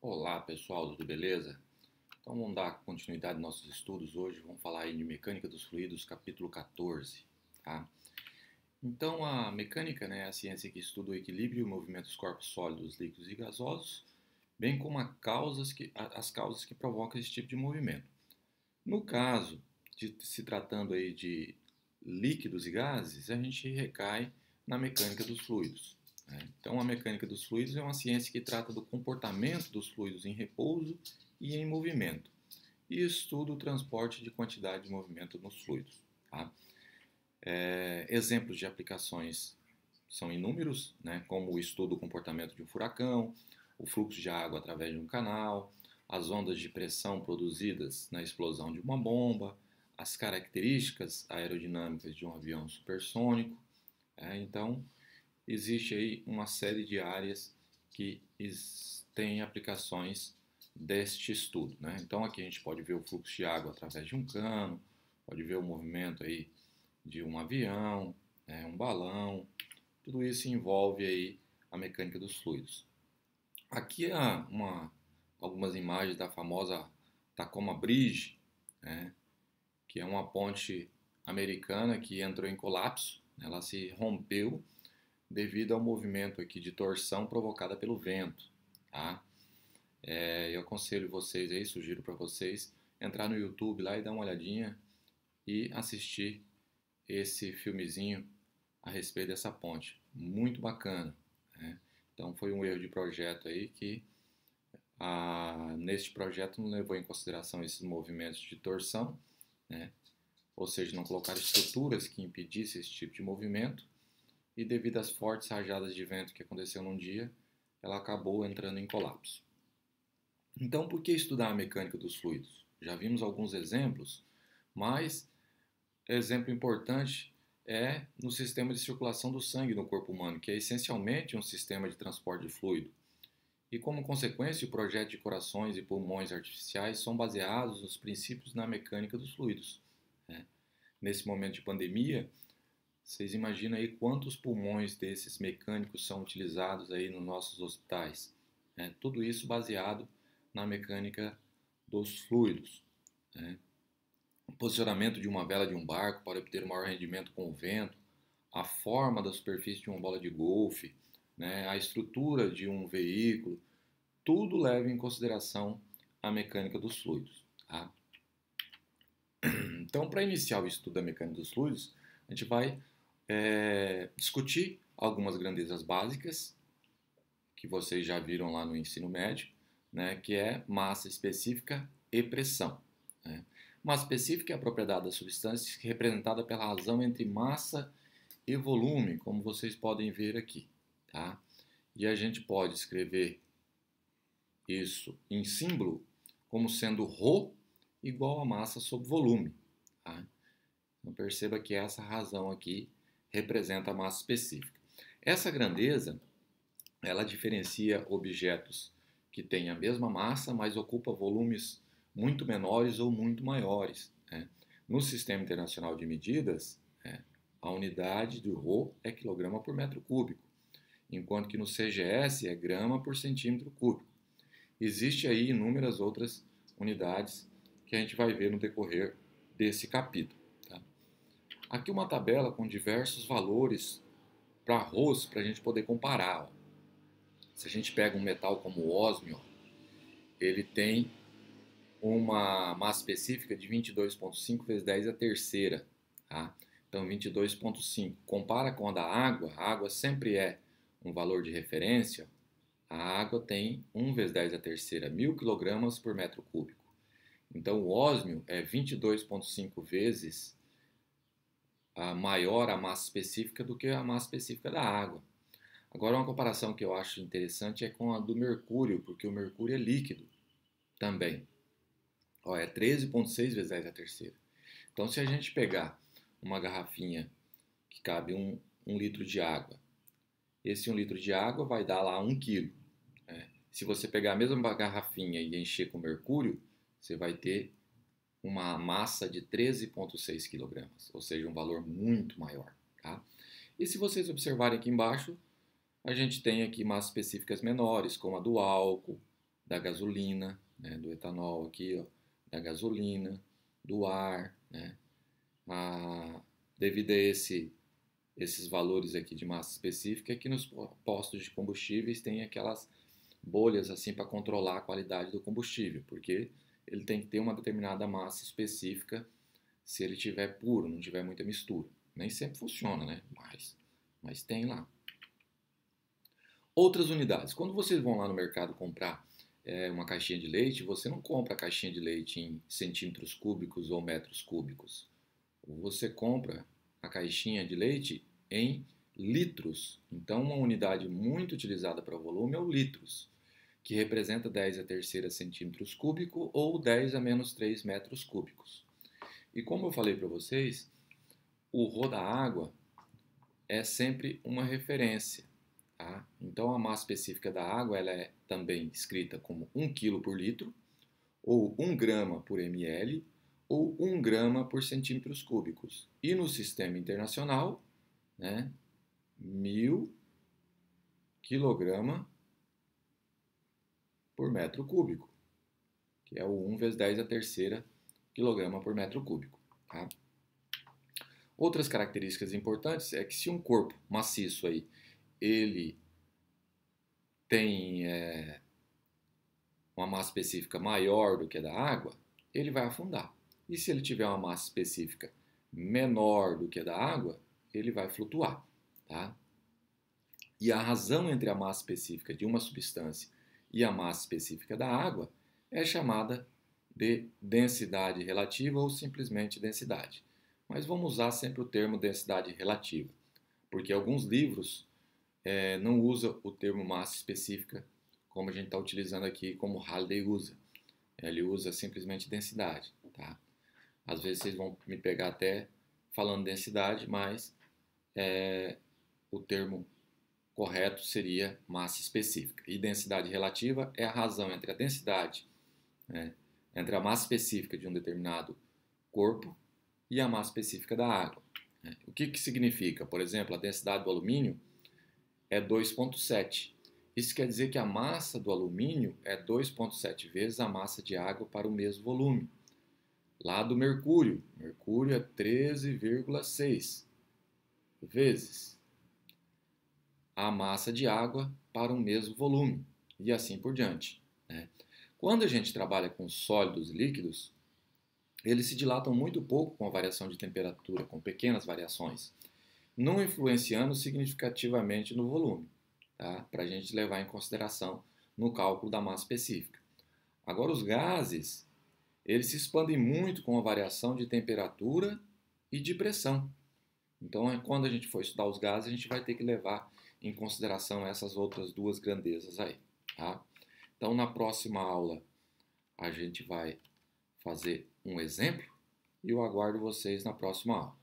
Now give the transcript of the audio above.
Olá pessoal, tudo beleza? Então vamos dar continuidade aos nossos estudos hoje, vamos falar aí de Mecânica dos Fluidos, capítulo 14, tá? Então a mecânica, né, é a ciência que estuda o equilíbrio e o movimento dos corpos sólidos, líquidos e gasosos, bem como as causas que provocam esse tipo de movimento. No caso de se tratando aí de líquidos e gases, a gente recai na mecânica dos fluidos, né? Então, a mecânica dos fluidos é uma ciência que trata do comportamento dos fluidos em repouso e em movimento, e estuda o transporte de quantidade de movimento nos fluidos. Tá? Exemplos de aplicações são inúmeros, né, como o estudo do comportamento de um furacão, o fluxo de água através de um canal, as ondas de pressão produzidas na explosão de uma bomba, as características aerodinâmicas de um avião supersônico. Então, existe aí uma série de áreas que têm aplicações deste estudo, né? Então aqui a gente pode ver o fluxo de água através de um cano, pode ver o movimento aí de um avião, né, um balão, tudo isso envolve aí a mecânica dos fluidos. Aqui há algumas imagens da famosa Tacoma Bridge, né, que é uma ponte americana que entrou em colapso, ela se rompeu devido ao movimento aqui de torção provocada pelo vento, tá? Eu aconselho vocês aí, sugiro para vocês entrar no YouTube lá e dar uma olhadinha e assistir esse filmezinho a respeito dessa ponte, muito bacana, né? Então foi um erro de projeto aí que neste projeto não levou em consideração esses movimentos de torção, né? Ou seja, não colocaram estruturas que impedissem esse tipo de movimento, e devido às fortes rajadas de vento que aconteceu num dia, ela acabou entrando em colapso. Então, por que estudar a mecânica dos fluidos? Já vimos alguns exemplos, mas exemplo importante é no sistema de circulação do sangue no corpo humano, que é essencialmente um sistema de transporte de fluido. E como consequência, o projeto de corações e pulmões artificiais são baseados nos princípios na mecânica dos fluidos, né? Nesse momento de pandemia, vocês imaginam aí quantos pulmões desses mecânicos são utilizados aí nos nossos hospitais, né? Tudo isso baseado na mecânica dos fluidos, né? O posicionamento de uma vela de um barco para obter um maior rendimento com o vento, a forma da superfície de uma bola de golfe, né? A estrutura de um veículo, tudo leva em consideração a mecânica dos fluidos, tá? Então, para iniciar o estudo da mecânica dos fluidos, a gente vai discutir algumas grandezas básicas que vocês já viram lá no ensino médio, né, que é massa específica e pressão, né? Massa específica é a propriedade da substância representada pela razão entre massa e volume, como vocês podem ver aqui, tá? E a gente pode escrever isso em símbolo como sendo ρ igual a massa sobre volume, tá? Então perceba que essa razão aqui representa a massa específica. Essa grandeza, ela diferencia objetos que têm a mesma massa, mas ocupam volumes muito menores ou muito maiores, né? No Sistema Internacional de Medidas, né, a unidade do ρ é quilograma por metro cúbico, enquanto que no CGS é grama por centímetro cúbico. Existem aí inúmeras outras unidades que a gente vai ver no decorrer desse capítulo, tá? Aqui uma tabela com diversos valores para arroz para a gente poder comparar, ó. Se a gente pega um metal como o ósmio, ó, ele tem uma massa específica de 22,5 vezes 10 a terceira, tá? Então 22,5 compara com a água sempre é um valor de referência. A água tem 1 vezes 10 a terceira, 1000 kg por metro cúbico. Então o ósmio é 22,5 vezes maior a massa específica do que a massa específica da água. Agora, uma comparação que eu acho interessante é com a do mercúrio, porque o mercúrio é líquido também. Ó, é 13,6 vezes 10 a terceira. Então, se a gente pegar uma garrafinha que cabe um litro de água, esse 1 litro de água vai dar lá 1 quilo, né? Se você pegar a mesma garrafinha e encher com mercúrio, você vai ter uma massa de 13,6 quilogramas, ou seja, um valor muito maior, tá? E se vocês observarem aqui embaixo, a gente tem aqui massas específicas menores, como a do álcool, da gasolina, né, do etanol aqui, ó, da gasolina, do ar, né, devido a esses valores aqui de massa específica, que nos postos de combustíveis tem aquelas bolhas assim para controlar a qualidade do combustível, porque ele tem que ter uma determinada massa específica se ele tiver puro, não tiver muita mistura. Nem sempre funciona, né? Mas tem lá. Outras unidades. Quando vocês vão lá no mercado comprar uma caixinha de leite, você não compra a caixinha de leite em centímetros cúbicos ou metros cúbicos. Você compra a caixinha de leite em litros. Então, uma unidade muito utilizada para volume é o litros, que representa 10 a terceira centímetros cúbicos ou 10 a menos 3 metros cúbicos. E como eu falei para vocês, o Rho da água é sempre uma referência. Tá? Então, a massa específica da água ela é também escrita como 1 kg por litro, ou 1 grama por ml, ou 1 grama por centímetros cúbicos. E no sistema internacional, né, 1000 kg por metro cúbico, que é o 1 vezes 10 a terceira quilograma por metro cúbico. Tá? Outras características importantes é que se um corpo maciço aí, ele tem uma massa específica maior do que a da água, ele vai afundar. E se ele tiver uma massa específica menor do que a da água, ele vai flutuar. Tá? E a razão entre a massa específica de uma substância e a massa específica da água é chamada de densidade relativa ou simplesmente densidade. Mas vamos usar sempre o termo densidade relativa, porque alguns livros não usam o termo massa específica como a gente está utilizando aqui, como Halliday usa. Ele usa simplesmente densidade. Tá? Às vezes vocês vão me pegar até falando densidade, mas o termo correto seria massa específica. E densidade relativa é a razão entre a densidade, né, entre a massa específica de um determinado corpo e a massa específica da água. O que significa? Por exemplo, a densidade do alumínio é 2,7. Isso quer dizer que a massa do alumínio é 2,7 vezes a massa de água para o mesmo volume. Lá do mercúrio, mercúrio é 13,6 vezes a massa de água para o mesmo volume, e assim por diante. Né? Quando a gente trabalha com sólidos e líquidos, eles se dilatam muito pouco com a variação de temperatura, com pequenas variações, não influenciando significativamente no volume, tá? Para a gente levar em consideração no cálculo da massa específica. Agora, os gases, eles se expandem muito com a variação de temperatura e de pressão. Então, quando a gente for estudar os gases, a gente vai ter que levar em consideração essas outras duas grandezas aí. Tá? Então, na próxima aula, a gente vai fazer um exemplo e eu aguardo vocês na próxima aula.